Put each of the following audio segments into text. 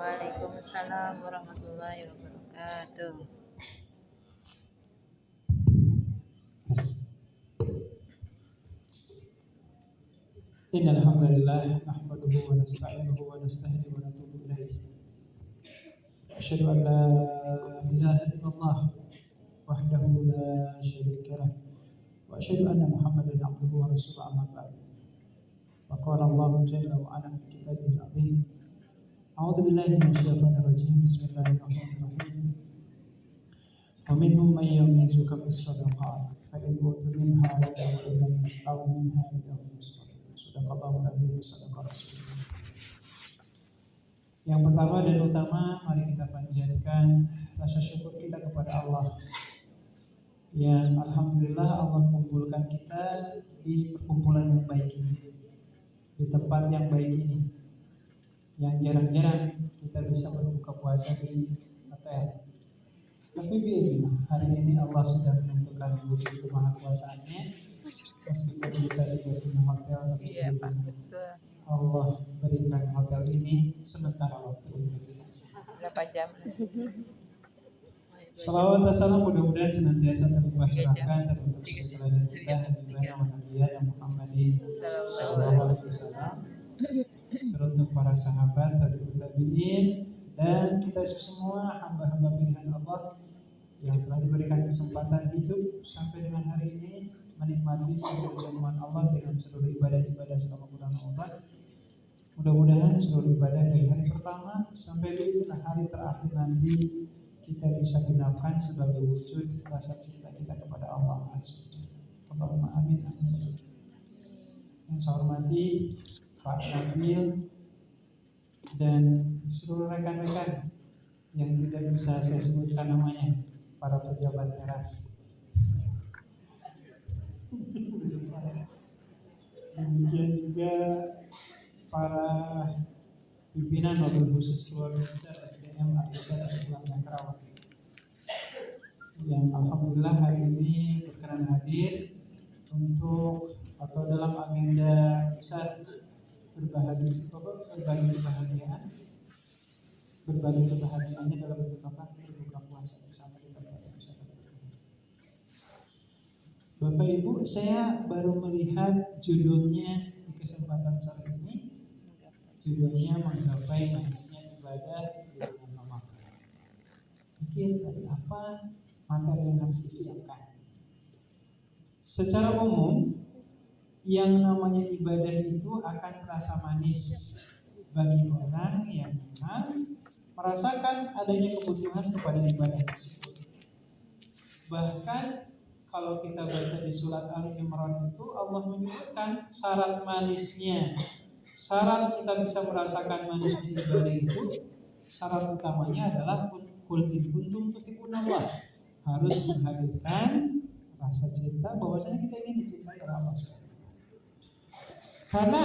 Waalaikumsalam warahmatullahi wabarakatuh. Innal hamdalillah nahmaduhu wa nasta'inuhu wa nasta'inu wa natubu ilaihi. Asyhadu an la ilaha illallah wahdahu la syarika lah wa asyhadu anna Muhammadan abduhu wa rasuluhu amma ba'du. Wa qala Allahu jalla wa ala fi kitabihil azim. A'udzu billahi minasyaitonir rajim. Bismillahirrahmanirrahim. Wa minhum man yamizuka fis shadaqat fa in utu minha radaw ila aw minha ila Sadaqallahu alazim wa sadaqa rasulullah. Yang pertama dan utama, mari kita panjatkan rasa syukur kita kepada Allah. Yang alhamdulillah Allah kumpulkan kita di perkumpulan yang baik ini, di tempat yang baik ini, yang jarang-jarang kita bisa berbuka puasa di hotel. Tapi biarlah, hari ini Allah sudah menentukan wujud kemahakuasaannya. Meskipun kita tidak punya hotel, tapi Allah berikan hotel ini sementara waktu untuk kita. Berapa jam? Salawat dan salam mudah-mudahan senantiasa terlimpah curahkan teruntuk sejalan kita Habibana wa Nabiyana Muhammadin sallallahu alaihi wasallam, teruntuk para sahabat, tabi'in, dan kita semua hamba-hamba pilihan Allah yang telah diberikan kesempatan hidup sampai dengan hari ini, menikmati seluruh jamuan Allah dengan seluruh ibadah-ibadah selama bulan Ramadan. Mudah-mudahan seluruh ibadah dari hari pertama sampai inilah hari terakhir nanti kita bisa genapkan sebagai wujud rasa cinta kita kepada Allah Azza wa Jalla. Allahumma amin. Yang saya hormati Pak Nabil dan seluruh rekan-rekan yang tidak bisa saya sebutkan namanya, para pejabat teras. Demikian juga para pimpinan Wabil Khusus Keluarga Besar SDM Al-Irsad Islam yang Karawang, yang alhamdulillah hari ini berkenan hadir untuk atau dalam agenda besar berbagi kebahagiaannya dalam bentuk apa? Berbuka puasa bersama di tempat yang sangat berkah. Bapak Ibu, saya baru melihat judulnya di kesempatan sore ini. Judulnya menggapai manisnya ibadah di bulan Ramadan. Pikir tadi apa materi yang harus disiapkan? Secara umum, yang namanya ibadah itu akan terasa manis bagi orang yang memang merasakan adanya kebutuhan kepada ibadah tersebut. Bahkan kalau kita baca di surat Ali Imran itu, Allah menyebutkan syarat manisnya, syarat kita bisa merasakan manis di ibadah itu, syarat utamanya adalah kul in kuntum tuhibbunallah, harus menghadirkan rasa cinta bahwasanya kita ini dicintai oleh Allah SWT. Karena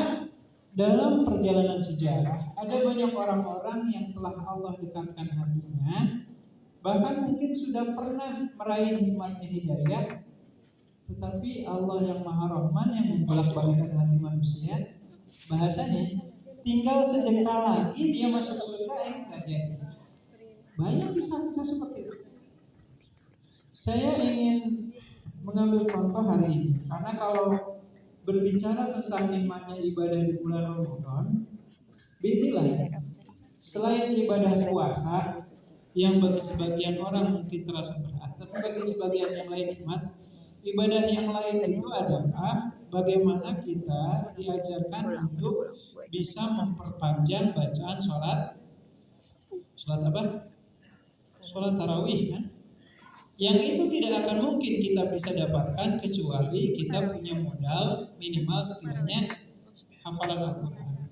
dalam perjalanan sejarah ada banyak orang-orang yang telah Allah dekatkan hatinya, bahkan mungkin sudah pernah meraih nikmatnya hidayah, tetapi Allah yang Maha Rahman yang membolak-balikkan hati manusia, bahasanya tinggal sejengkal lagi dia masuk surga enggak jadi. Banyak kisah-kisah seperti itu. Saya ingin mengambil contoh hari ini, karena kalau berbicara tentang nikmatnya ibadah di bulan Ramadan, beginilah, selain ibadah puasa yang bagi sebagian orang mungkin terasa berat, tapi bagi sebagian yang lain nikmat, ibadah yang lain itu adalah bagaimana kita diajarkan untuk bisa memperpanjang bacaan sholat apa? Sholat tarawih, kan? Yang itu tidak akan mungkin kita bisa dapatkan kecuali kita punya modal minimal setidaknya hafalan Al-Quran.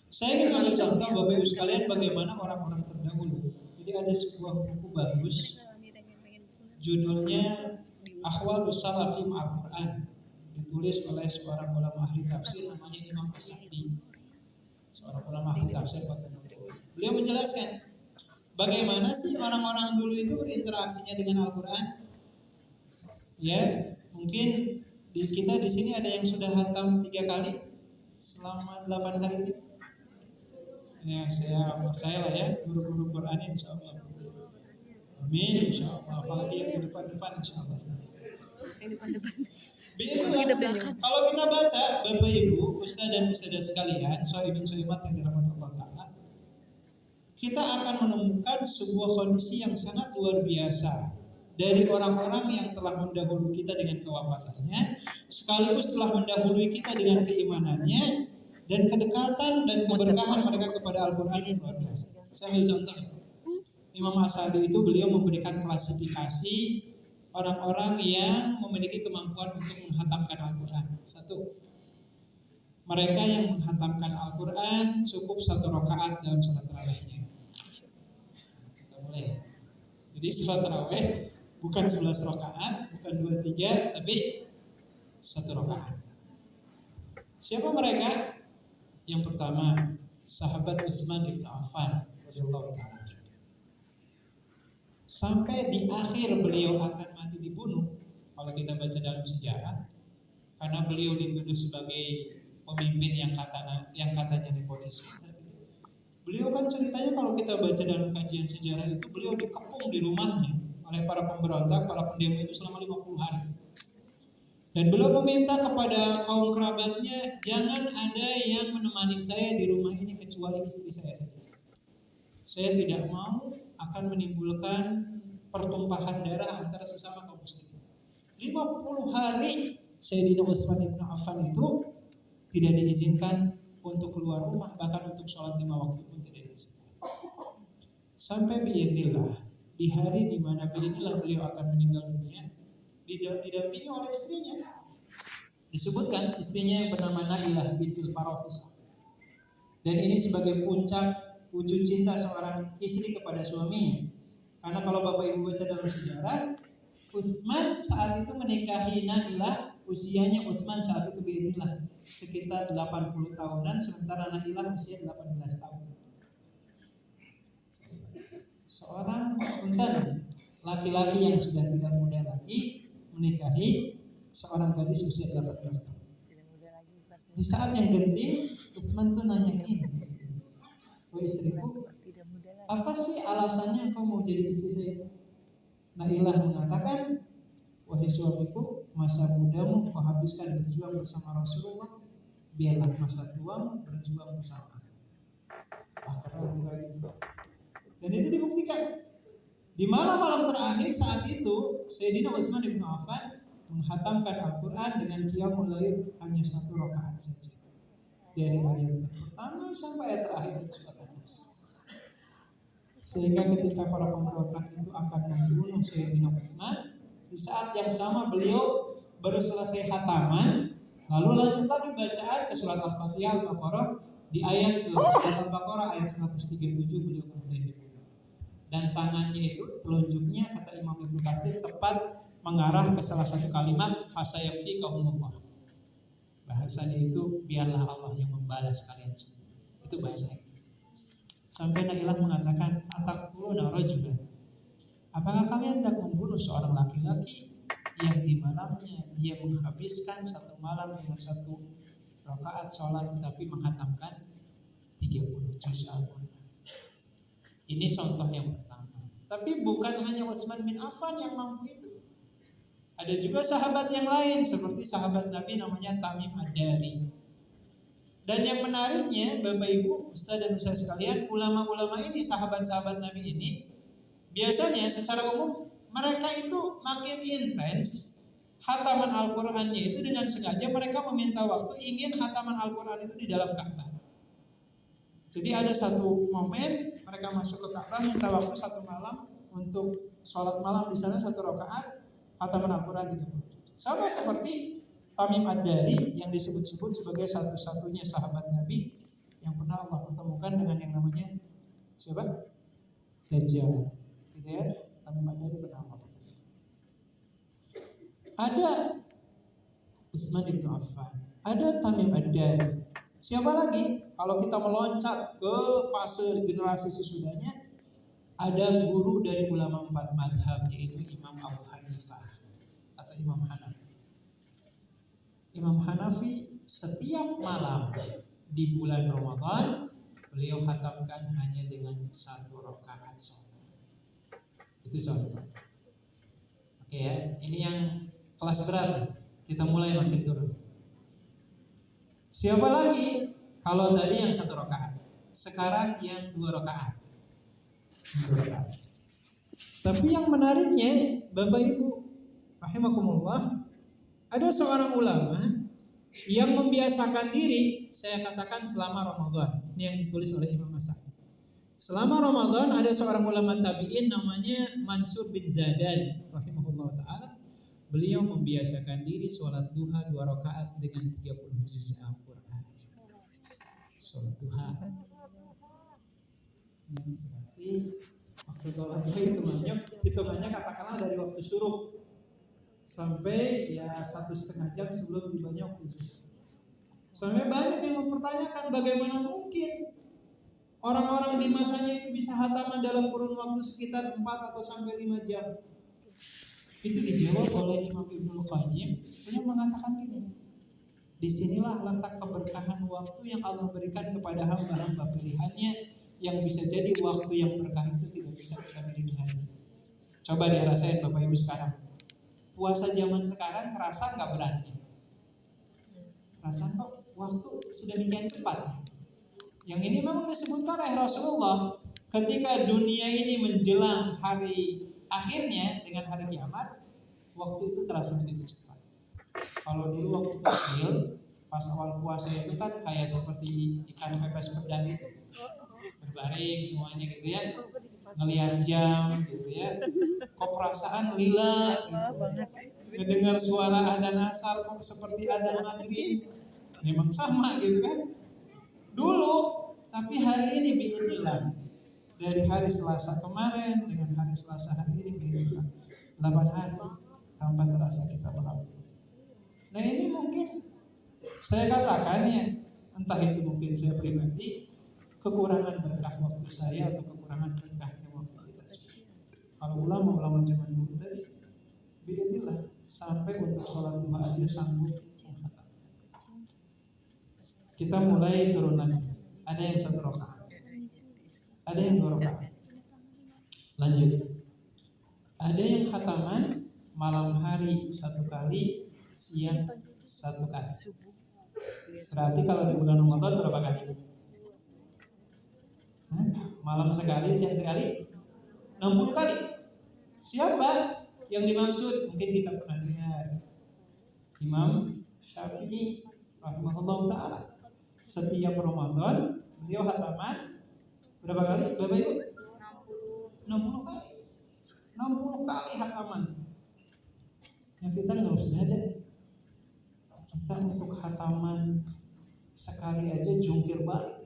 Saya ingin ambil contoh Bapak Ibu sekalian bagaimana orang-orang terdahulu. Jadi ada sebuah buku bagus, judulnya Ahwalus Salafi Ma'al Quran, ditulis oleh seorang ulama ahli tafsir namanya Imam As-Sa'di, seorang ulama ahli tafsir kota Nubawiyah. Beliau menjelaskan bagaimana sih orang-orang dulu itu berinteraksinya dengan Al-Quran. Ya, mungkin kita di sini ada yang sudah hatam 3 kali selama 8 hari ini. Ya, saya percaya lah ya, guru-guru Quran insya Allah. Amin, insya Allah. Apalagi yang di depan-depan insya Allah. Kalau kita baca, Bapak Ibu, Ustaz dan Ustazah sekalian, Sohibin Sohibat yang dirahmati Allah Ta'ala, kita akan menemukan sebuah kondisi yang sangat luar biasa dari orang-orang yang telah mendahului kita dengan kewafatannya, sekaligus telah mendahului kita dengan keimanannya, dan kedekatan dan keberkahan mereka kepada Al-Quran yang luar biasa. Saya ambil contoh ya. Imam As-Sa'di itu beliau memberikan klasifikasi orang-orang yang memiliki kemampuan untuk menghatamkan Al-Quran. Satu, mereka yang menghatamkan Al-Quran cukup 1 rakaat dalam salat tarawihnya. Kita mulai. Jadi salat tarawih bukan 11 rakaat, bukan 2-3, tapi 1 rakaat. Siapa mereka? Yang pertama, sahabat Utsman bin Affan radhiyallahu ta'ala. Sampai di akhir beliau akan mati dibunuh, kalau kita baca dalam sejarah, karena beliau dituduh sebagai pemimpin yang katanya nepotisme. Beliau kan ceritanya kalau kita baca dalam kajian sejarah itu, beliau dikepung di rumahnya oleh para pemberontak, para pendemo itu selama 50 hari. Dan beliau meminta kepada kaum kerabatnya, jangan ada yang menemani saya di rumah ini kecuali istri saya saja. Saya tidak mau akan menimbulkan pertumpahan darah antara sesama kaum muslimin. 50 hari Sayyidina Utsman bin Affan itu tidak diizinkan untuk keluar rumah, bahkan untuk sholat 5 waktu pun tidak diizinkan. Sampai biidznillah, di hari di mana biidznillah beliau akan meninggal dunia, didampingi oleh istrinya. Disebutkan istrinya yang bernama Nailah bintul Parafis. Dan ini sebagai puncak wujud cinta seorang istri kepada suaminya. Karena kalau Bapak Ibu baca dalam sejarah, Utsman saat itu menikahi Nailah, usianya Utsman saat itu biidznillah sekitar 80 tahunan, sementara Nailah usia 18 tahun. Seorang laki-laki yang sudah tidak muda lagi menikahi seorang gadis usia 18 tahun. Di saat yang genting, Utsman tuh nanya gini, "Oh istriku, apa sih alasannya kau mau jadi istri saya?" Nailah mengatakan, "Wahai suamiku, masa mudamu kau habiskan berjuang bersama Rasulullah, biarlah masa tuamu berjuang bersama." Dan itu dibuktikan. Di malam-malam terakhir saat itu, Sayyidina Utsman bin Affan menghatamkan Al-Quran dengan qiyamul lail hanya 1 rakaat saja. Dari ayat pertama sampai ayat terakhir surat An-Nas. Sehingga ketika para pemberontak itu akan membunuh Sayyidina Utsman, di saat yang sama beliau baru selesai khataman, lalu lanjut lagi bacaan ke surat Al-Fatihah Al-Baqarah, di ayat ke surat Al-Baqarah ayat 137 beliau kemudian dibunuh. Dan tangannya itu, telunjuknya kata Imam Ibnu Katsir tepat mengarah ke salah satu kalimat fasayakfikahumullah. Bahasanya itu biarlah Allah yang membalas kalian semua. Itu bahasanya. Sampai Nailah mengatakan, "Ataqtuluna rajulan." Apakah kalian hendak membunuh seorang laki-laki yang di malamnya dia menghabiskan 1 malam dengan 1 rakaat sholat tetapi menghatamkan 30 juz Al-Quran. Ini contoh yang pertama. Tapi bukan hanya Utsman bin Affan yang mampu itu. Ada juga sahabat yang lain seperti sahabat Nabi namanya Tamim Ad-Dari. Dan yang menariknya, Bapak Ibu, Ustaz dan Ustaz sekalian, ulama-ulama ini, sahabat-sahabat Nabi ini, biasanya secara umum mereka itu makin intens hataman Al-Qur'annya itu dengan sengaja mereka meminta waktu ingin hataman Al-Qur'an itu di dalam Ka'bah. Jadi ada satu momen mereka masuk ke Ka'bah minta waktu 1 malam untuk sholat malam di sana 1 rakaat hataman Al-Quran 30. Sama seperti Tamim Ad-Dari yang disebut-sebut sebagai satu-satunya sahabat Nabi yang pernah Allah pertemukan dengan yang namanya siapa? Dajjal. Gitu ya. Tamim Ad-Dari pernah Allah pertemukan. Ada Utsman bin Affan, ada Tamim Ad-Dari. Siapa lagi? Kalau kita meloncat ke fase generasi sesudahnya, ada guru dari ulama 4 madhab, yaitu Imam Abu Hanifah atau Imam Hanafi. Imam Hanafi setiap malam di bulan Ramadan beliau hatamkan hanya dengan 1 rakaat sholat. Itu contoh. Oke ya, ini yang kelas berat. Kita mulai makin turun. Siapa lagi? Kalau tadi yang 1 rakaat, sekarang yang 2 rakaat. Tapi yang menariknya, Bapak Ibu rahimakumullah, ada seorang ulama yang membiasakan diri, saya katakan selama Ramadan. Ini yang ditulis oleh Imam As-Sa'di. Selama Ramadan ada seorang ulama tabi'in namanya Mansur bin Zadan rahimahullah ta'ala. Beliau membiasakan diri sholat duha 2 rakaat dengan 30 juz Al-Quran. Sholat duha. Berarti waktu sholat duha hitungannya katakanlah dari waktu syuruk sampai ya 1,5 jam sebelum tibanya waktu zuhur. Sampai banyak yang mempertanyakan bagaimana mungkin orang-orang di masanya itu bisa hataman dalam kurun waktu sekitar 4 atau sampai 5 jam. Itu dijawab oleh Imam Ibnul Qayyim. Beliau mengatakan gini, disinilah letak keberkahan waktu yang Allah berikan kepada hamba-hamba pilihannya, yang bisa jadi waktu yang berkah itu tidak bisa kita miliki hari ini. Coba dirasain Bapak Ibu sekarang. Puasa zaman sekarang kerasa nggak berarti? Kerasa kok waktu sedemikian cepat. Yang ini memang disebutkan oleh Rasulullah ketika dunia ini menjelang hari akhirnya dengan hari kiamat, waktu itu terasa begitu cepat. Kalau dulu waktu kecil, pas awal puasa itu kan kayak seperti ikan pepes pedang itu, berbaring semuanya gitu ya, ngelihat jam gitu ya. Kok perasaan lila gitu. Mendengar suara adzan asar kok seperti adzan maghrib. Memang sama gitu kan. Dulu, tapi hari ini biidznillah. Dari hari Selasa kemarin dengan hari Selasa hari ini biidznillah 8 hari tanpa terasa kita berlalu. Nah ini mungkin saya katakan ya, entah itu mungkin saya pribadi kekurangan berkah waktu saya atau kekurangan berkahnya waktu kita semua. Kalau ulama-ulama zaman dulu tadi, biidznillah sampai untuk sholat duha aja sanggup menghatamkan. Kita mulai turun lagi. Ada yang 1 rakaat, ada yang 2 rakaat. Lanjut. Ada yang khataman malam hari 1 kali, siang 1 kali. Berarti kalau di bulan Ramadan berapa kali? Malam sekali, siang sekali, 60 kali. Siapa yang dimaksud? Mungkin kita pernah dengar Imam Syafi'i rahimahullah ta'ala. Setiap Ramadan beliau hataman berapa kali? Bapak Ibu? 60 kali. 60 kali hataman. Ya kita nggak usah ada. Kita untuk hataman sekali aja jungkir balik.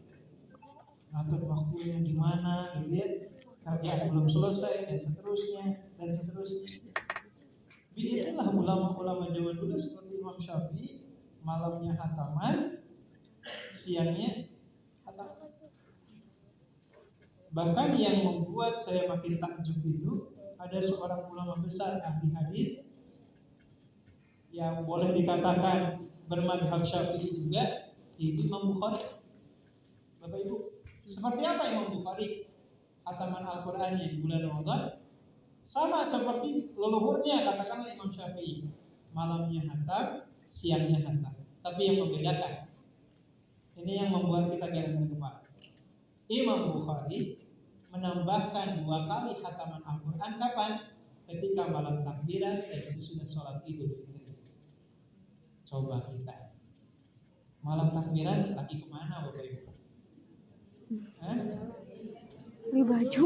Atur waktunya gimana gitu ya. Kerjaan belum selesai dan seterusnya. Biidznillah ulama-ulama zaman dulu seperti Imam Syafi'i, malamnya hataman, siangnya hataman. Bahkan yang membuat saya makin takjub itu ada seorang ulama besar ahli hadis yang boleh dikatakan bermadhab Syafi'i juga, yaitu Imam Bukhari. Bapak Ibu, seperti apa Imam Bukhari hataman Al-Qur'annya di bulan Ramadan? Sama seperti leluhurnya katakanlah Imam Syafi'i, malamnya hatam, siangnya hatam. Tapi yang membedakan, ini yang membuat kita geleng kepala. Imam Bukhari menambahkan 2 kali hataman Al-Quran kapan? Ketika malam takbiran dan sesudah sholat Idul Fitri. Coba kita malam takbiran lagi kemana Bapak Ibu? Beli baju.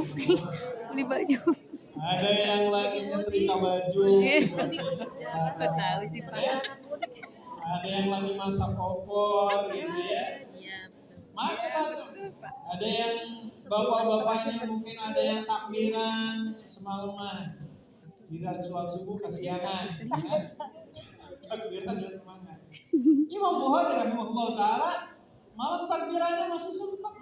Ada yang lagi nyetrika baju. Apa tahu sih Pak? Ada yang lagi masak opor gitu ya. Iya betul. Macam-macam. Ada yang bapak-bapaknya mungkin ada yang takbiran semalaman. Takbiran sholat subuh kesiangan, kan? Takbiran ya semangat. Imam Bukhari rahimahullah ta'ala malam takbirannya masih sempat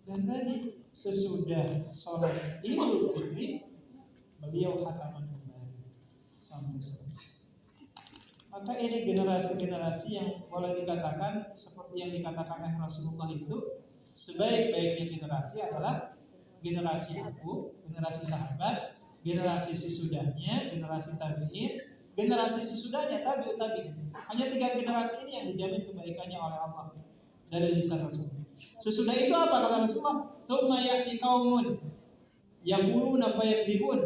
dan tadi sesudah sholat Idul Fitri beliau hataman kembali sampai selesai. Maka ini generasi-generasi yang boleh dikatakan seperti yang dikatakan oleh Rasulullah itu, sebaik-baiknya generasi adalah generasi aku, generasi sahabat, generasi sesudahnya, generasi tabi'in, generasi sesudahnya tabi'ut tabi'in. Hanya 3 generasi ini yang dijamin kebaikannya oleh Allah dari lisan Rasulullah. Sesudah itu apa kata Rasulullah? Tsumma ya'ti qaumun yaquluna fayakdzibun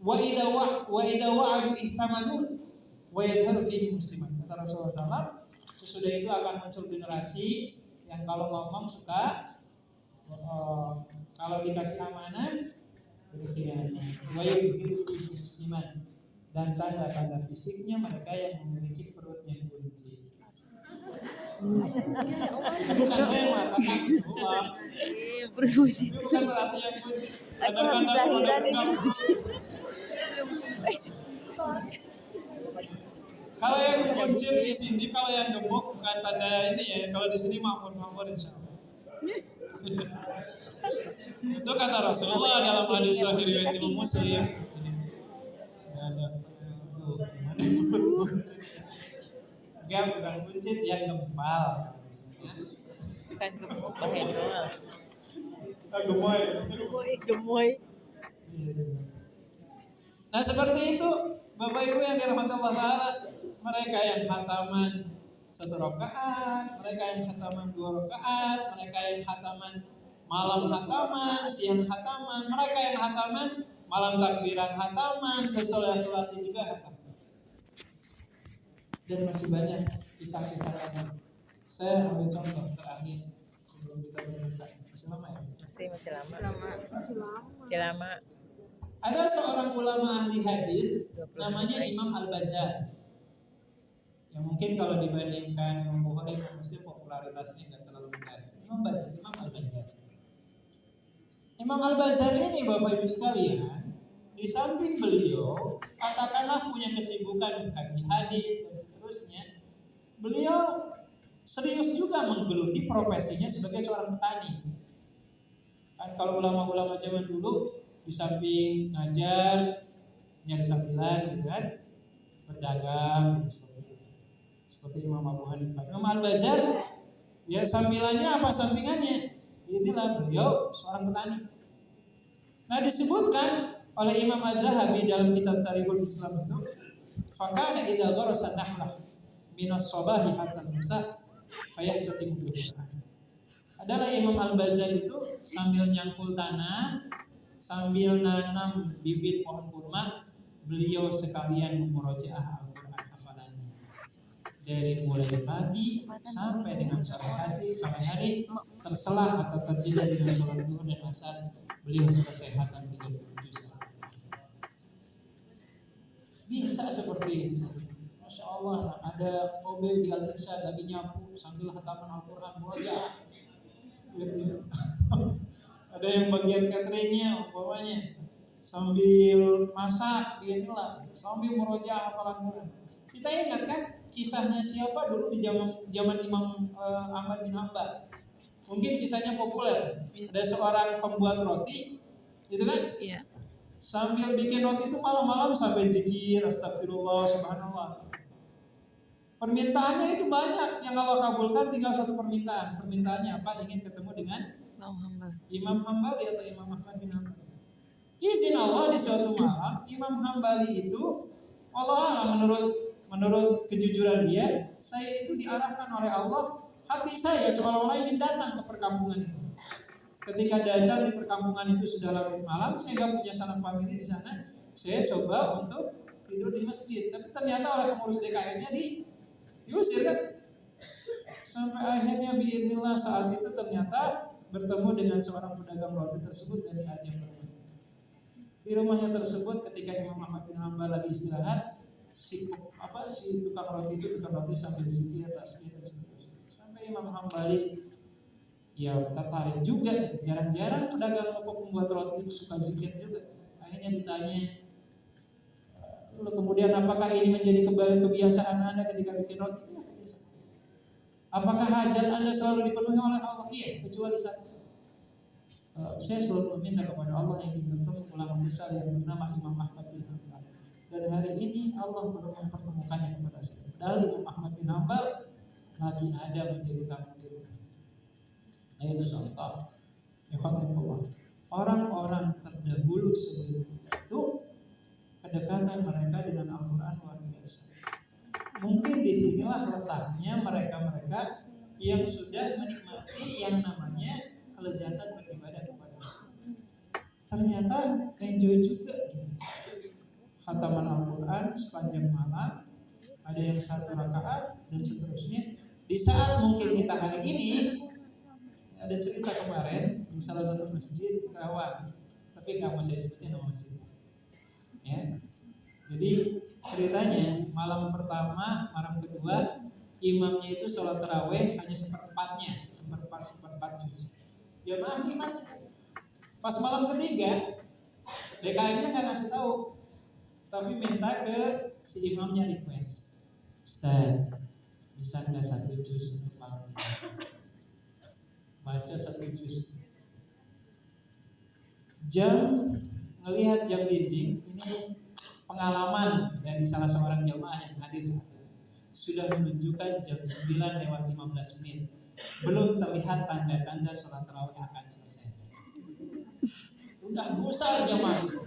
wa idza wa'adu ihtamalun wa yadharu fihi musliman. Kata Rasulullah SAW, sesudah itu akan muncul generasi yang kalau ngomong suka kalau dikasih amanah berkhianat. Wa yadharu fihi musliman, dan tanda-tanda fisiknya mereka yang memiliki perut yang buncit. Itu bukan saya yang mengatakan Rasulullah. Iya, berwujud. Itu bukan berarti yang buncit. Aku habis lahiran ini. Kalau yang buncit di sini, kalau yang gemuk bukan tanda ini ya. Kalau di sini makmur insya Allah. Itu kata Rasulullah dalam hadis sahih riwayat Imam Muslim. Enggak, bukan buncit, yang gempal. Bukan gemuk, bahaya. Gemoy. Gemoy. Nah seperti itu Bapak Ibu yang dirahmati Allah Ta'ala, mereka yang khataman 1 rakaat, mereka yang khataman 2 rakaat, mereka yang khataman malam khataman, siang khataman, mereka yang khataman malam takbiran khataman, sesolat-solatnya juga khataman. Dan masih banyak kisah-kisah lain. Saya ambil contoh terakhir sebelum kita berbuka. Masih lama ya? Masih lama. Ada seorang ulama ahli hadis namanya Imam Al-Bazzar. Yang mungkin kalau dibandingkan Imam Bukhari dan Muslim popularitasnya nggak terlalu besar. Imam Al-Bazzar. Imam Al-Bazzar ini Bapak Ibu sekalian, di samping beliau katakanlah punya kesibukan mengkaji hadis dan seterusnya, beliau serius juga menggeluti profesinya sebagai seorang petani. Kan kalau ulama-ulama zaman dulu di samping ngajar, nyari sambilan gitu kan, berdagang gitu seperti itu. Seperti Imam Abu Hanifah. Imam Al-Bazzar ya sambilannya apa sampingannya? Inilah beliau seorang petani. Nah disebutkan oleh Imam Az-Zahabi dalam kitab Tarikhul Islam itu, fakana idza gharasa nahlah minas sabahi hatta al-masa fayahtatimu bil Qur'an. Adalah Imam Al-Bazzar itu sambil nyangkul tanah, sambil nanam bibit pohon kurma, beliau sekalian memurojaah Al-Qur'an hafalannya. Dari mulai pagi sampai dengan sore hari, sampai hari terselang atau terjeda dengan sholat zuhur dan asar, beliau selesai khatam 37 juz. Bisa seperti itu. Masya Allah, ada OB di Al-Irsyad lagi nyapu sambil khataman Al-Quran murojaah. Gitu. Ada yang bagian cateringnya umpamanya sambil masak, beginilah sambil murojaah hafalan Quran. Kita ingat kan kisahnya siapa dulu di zaman Imam Ahmad bin Hanbal. Mungkin kisahnya populer. Ada seorang pembuat roti, gitu kan? Iya. Sambil bikin roti itu malam-malam sampai zikir, astagfirullah, subhanallah. Permintaannya itu banyak, yang Allah kabulkan tinggal satu permintaan. Permintaannya apa? Ingin ketemu dengan Imam Hambali atau Imam Ahmad bin Hanbal. Izin Allah di suatu malam, Imam Hambali itu Allah menurut kejujuran dia, saya itu diarahkan oleh Allah, hati saya seolah-olah ingin datang ke perkampungan itu. Ketika datang di perkampungan itu sudah larut malam, saya nggak punya sanak famili di sana. Saya coba untuk tidur di masjid, tapi ternyata oleh pengurus DKM-nya diusir kan. Sampai akhirnya biidznillah saat itu ternyata bertemu dengan seorang pedagang roti tersebut dari Aceh. Di rumahnya tersebut ketika Imam Ahmad bin Hanbal lagi istirahat, si tukang roti sambil zikir, tasbih dan seterusnya. Sampai Imam Hambali ya tertarik juga, jarang-jarang pedagang atau pembuat roti itu suka zikir juga. Akhirnya ditanya, lalu kemudian apakah ini menjadi kebiasaan Anda ketika bikin roti? Iya, biasa. Apakah hajat Anda selalu dipenuhi oleh Allah? Iya, kecuali satu. Saya selalu meminta kepada Allah ingin bertemu ulama besar yang bernama Imam Ahmad bin Hanbal. dan hari ini Allah belum mempertemukannya kepada saya. Padahal Imam Ahmad bin Hanbal lagi ada menjadi tamu di rumah. Nah itu contoh. Ikhwanullah. Orang-orang terdahulu sebelum kita itu kedekatan mereka dengan Al-Quran luar biasa. Mungkin disinilah letaknya mereka-mereka yang sudah menikmati yang namanya kelezatan beribadah kepada Allah. Ternyata enjoy juga gitu. Khataman Al-Quran sepanjang malam, ada yang 1 rakaat dan seterusnya. Di saat mungkin kita hari ini, ada cerita kemarin di salah satu masjid di Karawang, tapi nggak mau saya sebutin nama masjid. Ya, jadi ceritanya malam pertama, malam kedua, imamnya itu sholat taraweh hanya seperempat juz. Jamaah gimana? Pas malam ketiga, DKM-nya nggak ngasih tahu, tapi minta ke si imamnya request, Ustaz, bisa nggak 1 juz untuk malam ini? Baca 1 juz. Jam, ngelihat jam dinding, ini pengalaman dari salah seorang jamaah yang hadir saat itu, sudah menunjukkan jam 9:15. Belum terlihat tanda-tanda sholat tarawih akan selesai. Udah gusar jamaah itu.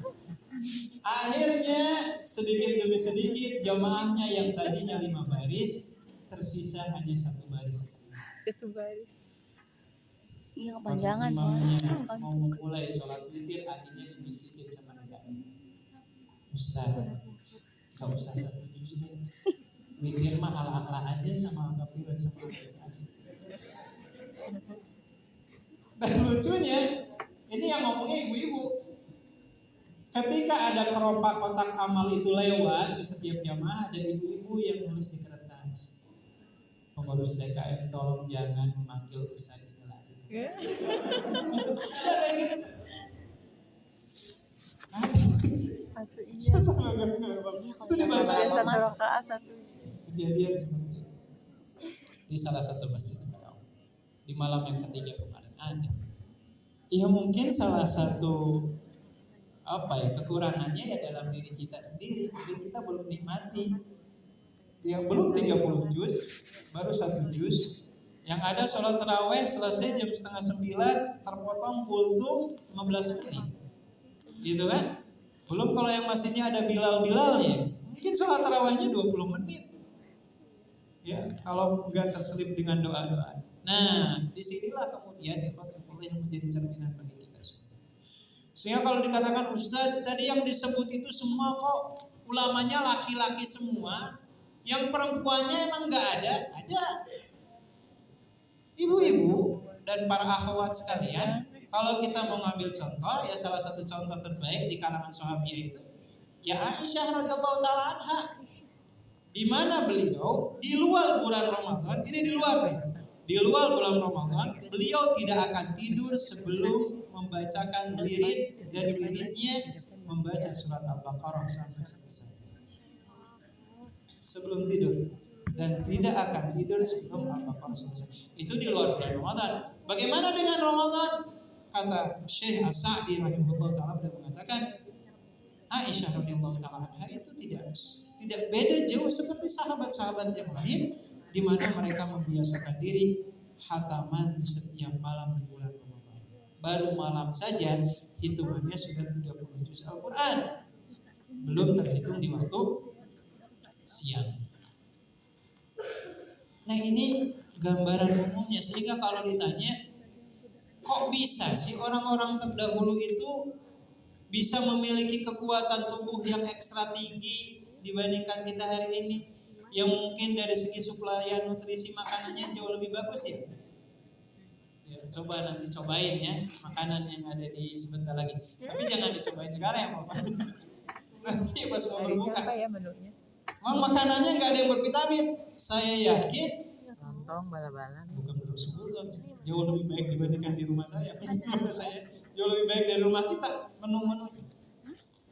Akhirnya sedikit demi sedikit jamaahnya yang tadinya 5 baris tersisa hanya 1 baris. 1 baris. Iya Pas kepanjangan. imamnya mau memulai sholat witir, akhirnya dibisikin sama negaranya, Ustaz, gak usah 1 juz deh. Witir mah ala-ala aja sama kafirat sama ikhlas. Dan lucunya, ini yang ngomongnya ibu-ibu. Ketika ada keropak kotak amal itu lewat ke setiap jamaah, ada ibu-ibu yang nulis di kertas, pengurus DKM tolong jangan memanggil Ustaz ini lagi. Ya kayak gitu. Itu dibaca Satu rakaat 1. kejadian seperti itu di salah satu masjid di Karawang di malam yang ketiga kemarin ada. Ya mungkin salah satu kekurangannya ya dalam diri kita sendiri, mungkin kita belum nikmati. Ya belum 30 juz, baru 1 juz. Yang ada sholat taraweh selesai jam 8:30, terpotong kultum 15 menit. Gitu kan? Belum kalau yang masjidnya ada bilal-bilalnya, mungkin sholat tarawehnya 20 menit. Ya, kalau enggak terselip dengan doa-doa. Nah, disinilah kemudian ikhwatullah yang menjadi cerminan bagi kita semua. Sehingga kalau dikatakan Ustaz, tadi yang disebut itu semua kok ulamanya laki-laki semua, yang perempuannya emang enggak ada? Ada. Ibu-ibu dan para akhwat sekalian, kalau kita mau ngambil contoh, ya salah satu contoh terbaik di kalangan sahabiah itu, ya Aisyah radhiyallahu taala anha, di mana beliau di luar bulan Ramadan, ini di luar bulan Ramadan, beliau tidak akan tidur sebelum membacakan wirid, dan wiridnya membaca surat Al-Baqarah sampai selesai. Sebelum tidur, dan tidak akan tidur sebelum Al-Baqarah selesai. Itu di luar bulan Ramadan. Bagaimana dengan Ramadan? Kata Syekh As-Sa'di rahimahullah ta'ala beliau mengatakan, Aisyah radhiyallahu ta'ala anha itu tidak beda jauh seperti sahabat-sahabat yang lain, di mana mereka membiasakan diri khataman di setiap malam di bulan Ramadan. Baru malam saja hitungannya sudah 30 juz Al-Quran, belum terhitung di waktu siang. Nah ini gambaran umumnya, sehingga kalau ditanya kok bisa sih orang-orang terdahulu itu bisa memiliki kekuatan tubuh yang ekstra tinggi dibandingkan kita hari ini, yang mungkin dari segi suplai nutrisi makanannya jauh lebih bagus ya. Ya coba nanti cobain ya makanan yang ada di sebentar lagi. Tapi jangan dicobain sekarang ya Bapak. Nanti pas mau berbuka. Apa ya menunya? Makanannya nggak ada yang bervitamin. Saya yakin Lontong, bala-bala. bukan bersebutan sih, jauh lebih baik dibandingkan di rumah saya. Saya jauh lebih baik dari rumah kita menu-menunya.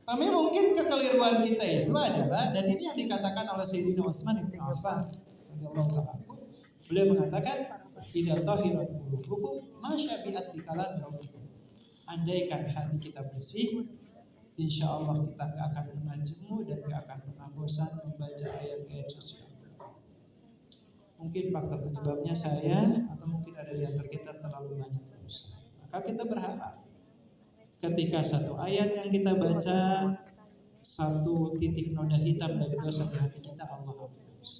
Tapi mungkin kekeliruan kita itu adalah, dan ini yang dikatakan oleh Sayyidina Utsman bin Affan radhiyallahu ta'ala anhu, beliau mengatakan idza tahirat qulubukum ma syabi'at bi kalam rabbikum. Andaikan hati kita bersih, insya Allah kita gak akan pernah jemu dan gak akan pernah bosan membaca ayat-ayat suci. Mungkin faktor penyebabnya saya atau mungkin ada di antara kita terlalu banyak berusaha. Maka kita berharap ketika satu ayat yang kita baca, satu titik noda hitam dari dosa di hati kita, Allah hapus.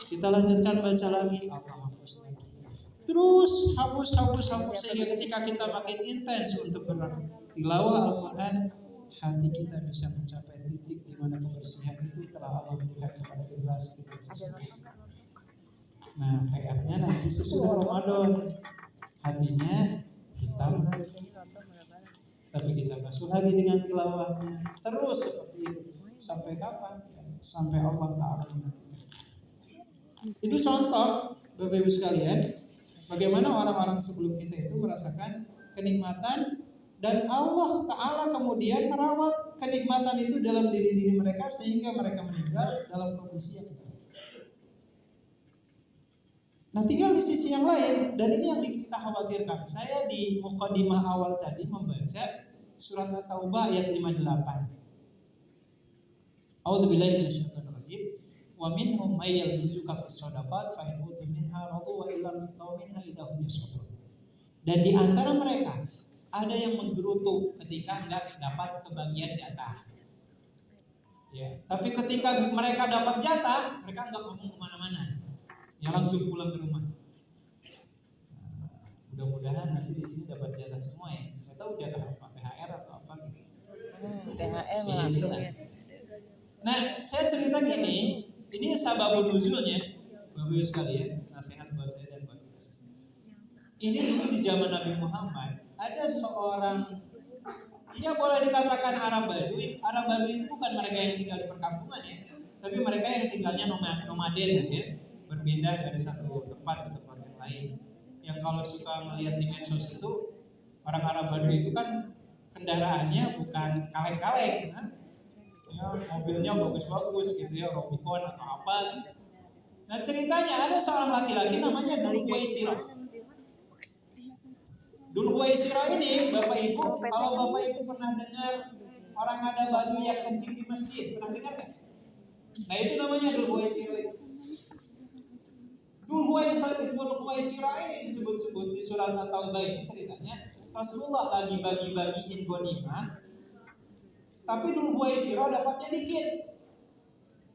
Kita lanjutkan baca lagi, Allah hapus lagi. Terus hapus sehingga ketika kita makin intens untuk bertilawah Al-Quran, hati kita bisa mencapai titik di mana kebersihan itu telah Allah berikan kepada generasi selanjutnya. Nah, PR-nya nanti sesudah Ramadan hatinya hitam lagi, tapi kita basuh lagi dengan tilawahnya. Terus seperti itu sampai kapan? Sampai Allah Ta'ala menggantikan. Itu contoh, Bapak Ibu sekalian, bagaimana orang-orang sebelum kita itu merasakan kenikmatan, dan Allah Ta'ala kemudian merawat kenikmatan itu dalam diri-diri mereka sehingga mereka meninggal dalam kondisi yang baik. Nah, tinggal di sisi yang lain, dan ini yang kita khawatirkan. Saya di mukadimah awal tadi membaca surat At-Taubah ayat 58. A'udzubillahi minasyaitonir rajim. Wa minhum may yalbizuka fis shadaqat fa in utu minha radu wa illam yu'tu minha idahum yasqutun. Dan di antara mereka ada yang menggerutu ketika enggak dapat kebagian jatah. Ya, tapi ketika mereka dapat jatah, mereka enggak ngomong kemana-mana. Ya langsung pulang ke rumah. Mudah-mudahan nanti di sini dapat jatah semua ya. Saya tahu jatah apa, THR atau apa gitu. THR langsung ya. Nah, saya cerita gini, ini sababun nuzulnya, Bapak Ibu sekalian, nasihat buat saya dan buat kita semua. Ini dulu di zaman Nabi Muhammad, ada seorang, ya boleh dikatakan Arab Badui. Arab Badui itu bukan mereka yang tinggal di perkampungan ya, tapi mereka yang tinggalnya nomaden ya, berbeda dari satu tempat ke tempat yang lain. Yang kalau suka melihat di medsos itu, orang Arab Badui itu kan kendaraannya bukan kaleng-kaleng, ya, mobilnya bagus-bagus gitu ya, Rubicon atau apa gitu. Nah, ceritanya ada seorang laki-laki namanya Dhul Huwaisirah. Dhul Huwaisirah ini, Bapak Ibu, kalau Bapak Ibu pernah dengar orang ada Badui yang kencing di masjid, pernah dengar nggak? Nah, itu namanya Dhul Huwaisirah itu. Dhul Huwaisirah ini disebut-sebut di surat At-Taubah ini ceritanya Rasulullah lagi bagi-bagiin ghanimah, tapi Dhul Huwaisirah dapatnya dikit.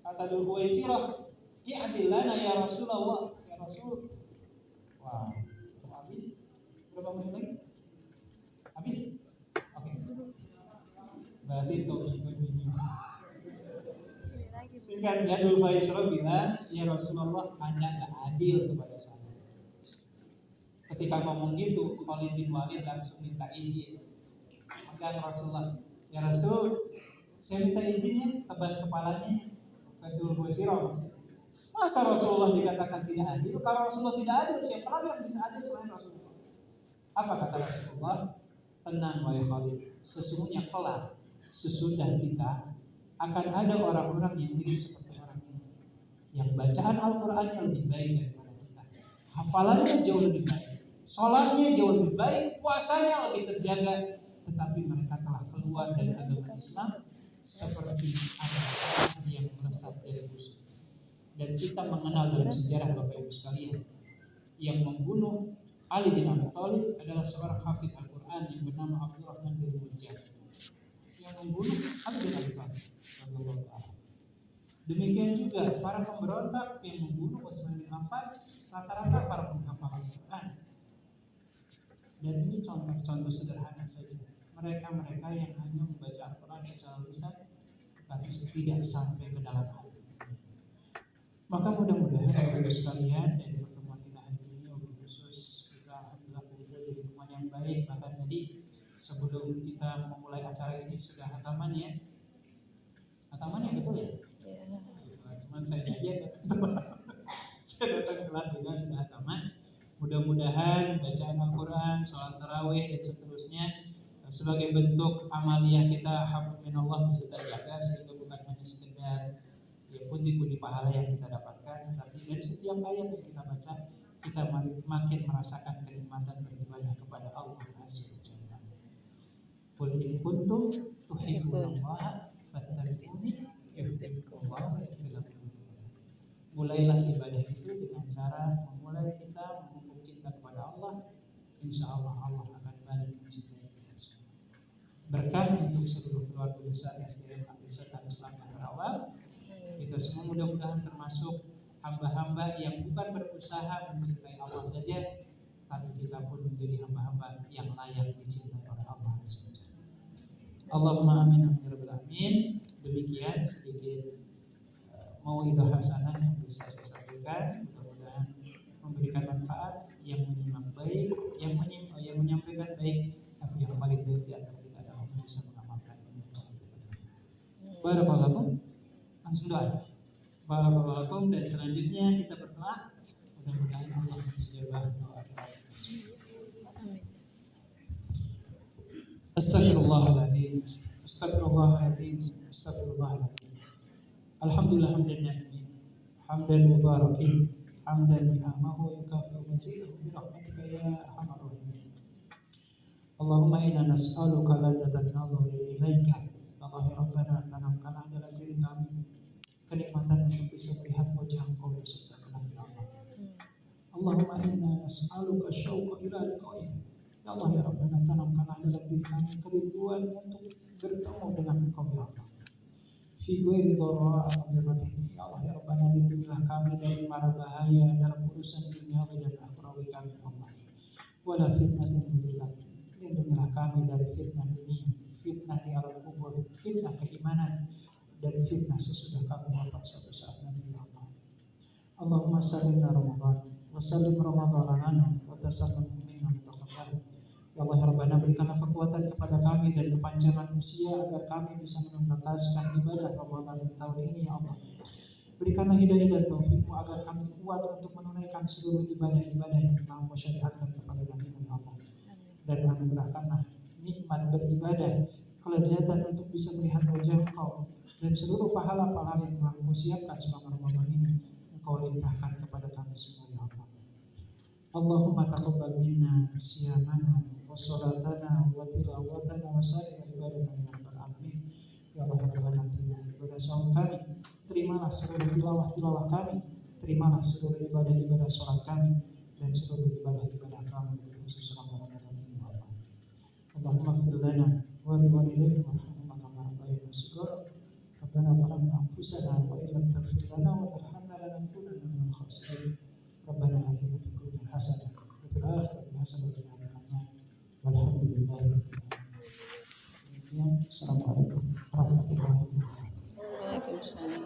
Kata Dhul Huwaisirah, "I'dilana ya Rasulullah, ya Rasul." Wah, habis berapa menit lagi? Habis? Oke. Berarti continue. Singkatnya Dhul Huwaisirah bilang, "Ya Rasulullah, Anda nggak adil kepada saya." Ketika ngomong gitu, Khalid bin Walid langsung minta izin. Maka Rasulullah, "Ya Rasul, saya minta izinnya tebas kepalanya." Dhul Huwaisirah maksudnya. Masa Rasulullah dikatakan tidak adil? Kalau Rasulullah tidak adil, siapa lagi yang bisa adil selain Rasulullah? Apa kata Rasulullah? "Tenang wahai Khalid, sesungguhnya kelak sesudah kita akan ada orang-orang yang mirip seperti orang ini, yang bacaan Al-Qurannya lebih baik daripada kita, hafalannya jauh lebih baik, sholatnya jauh lebih baik, puasanya lebih terjaga, tetapi mereka telah keluar dari agama Islam seperti anak yang melesat dari busuk." Dan kita mengenal dalam sejarah Bapak Ibu sekalian, yang membunuh Ali bin Abi Thalib adalah seorang hafidz Al-Quran yang bernama Abdurrahman bin Muljam, yang membunuh Ali bin Abi Thalib. Demikian juga para pemberontak yang membunuh Utsman bin Affan rata-rata para penghafal Al-Quran. Dan ini contoh-contoh sederhana saja. Mereka-mereka yang hanya membaca Al-Quran secara lisan, tetapi tidak sampai ke dalam hati. Maka mudah-mudahan Bapak Ibu sekalian, dari pertemuan kita hari ini, khusus kita alhamdulillah kumpul di lingkungan yang baik. Bahkan tadi sebelum kita memulai acara ini sudah hataman ya. Hataman ya, betul ya? Cuman saya aja saya datang telat juga sudah hataman. Mudah-mudahan bacaan Al-Quran, sholat tarawih dan seterusnya sebagai bentuk amaliyah kita hafal minallah bisa terjaga, sehingga bukan hanya sekedar ya pundi-pundi pahala yang kita dapatkan, tetapi dari setiap ayat yang kita baca kita makin merasakan kenikmatan beribadah kepada Allah Azza wa Jalla. Qul in kuntum tuhibbunallaha fattabi'uni yuhibbukumullah wa yaghfir lakum. Mulailah ibadah itu dengan cara memulai kita memupuk cinta kepada Allah. Insya Allah Allah akan balik mencintai kita semua. Berkah untuk seluruh keluarga besar yang sekalian serta Islam yang berawal. Kita semua mudah-mudahan termasuk hamba-hamba yang bukan berusaha mencintai Allah saja, tapi kita pun menjadi hamba-hamba yang layak dicintai oleh Allah SWT. Allahumma amin amin ya rabbal alamin. Demikian sedikit mauidhah hasanah yang bisa saya sampaikan, mudah-mudahan memberikan manfaat, yang menyimak baik, yang menyampaikan baik, tapi yang paling baik di antara kita adalah yang bisa mengamalkan ilmu tersebut. Barakallahu, langsung doa. Barakallahu, dan selanjutnya kita berdoa, mudah-mudahan Allah menjawab doa kita semua. Astagfirullahaladzim, astagfirullahaladzim, astagfirullahaladzim. Alhamdulillah hamdan na'imin, hamdan mubarakin, hamdan ni'amahu yukafi'u mazidahu birahmatika ya arhamar rahimin. Allahumma inna nas'aluka ladzatan nadhari ilaika. Allah ya Rabbana, tanamkanlah dalam diri kami kenikmatan untuk bisa melihat wajah Engkau di surga kelak ya Allah. Allahumma inna nas'aluka syauqa ila liqa'ika. Ya Allah ya Rabbana, tanamkanlah dalam diri kami kerinduan untuk bertemu dengan Engkau ya Allah. Fi ghairi dharra amdiratin. Ya Allah ya Rabbana, lindungilah kami dari mara bahaya dalam urusan duniawi dan akhirawi kami ya Allah. Wala fitnatin mudillatin. Lindungilah kami dari fitnah dunia, fitnah di alam kubur, fitnah keimanan, dan fitnah sesudah kami wafat suatu saat nanti ya Allah. Allahumma sallimna Ramadan wa sallim Ramadan lana wa tasallam minna mutaqabbal. Ya Allah ya Rabbana, berikanlah kekuatan kepada kami dan kepanjangan usia agar kami bisa menuntaskan ibadah Ramadan di tahun ini ya Allah. Berikanlah hidayah dan taufikmu agar kami kuat untuk menunaikan seluruh ibadah-ibadah yang telah Engkau syariatkan kepada kami ya Allah. Dan anugerahkanlah nikmat beribadah, kelezatan untuk bisa melihat wajah Engkau, dan seluruh pahala-pahala yang telah Engkau siapkan selama Ramadan ini Engkau limpahkan kepada kami semua ya Allah. Allahumma taqabbal minna siyamana wa salatana wa tilawatana wa sa'ir ibadatana ya rabbal alamin. Ya Allah ya Rabbana, terima ibadah saum kami, terimalah seluruh tilawah kami, terimalah seluruh ibadah-ibadah salat kami, dan seluruh ibadah-ibadah kami khusus Ramadan ini ya Allah. Allahumma ighfir lana wa li walidayna warhamhuma kama rabbayana shighara. Rabbana zalamna anfusana wa illam taghfir lana wa tarhamna lanakunanna minal khasirin. Rabbana atina fid dunya hasanah wa fil akhirati hasanah wa qina adzabannar. Walhamdulillahi rabbil alamin. Assalamualaikum warahmatullahi wabarakatuh. Waalaikumsalam.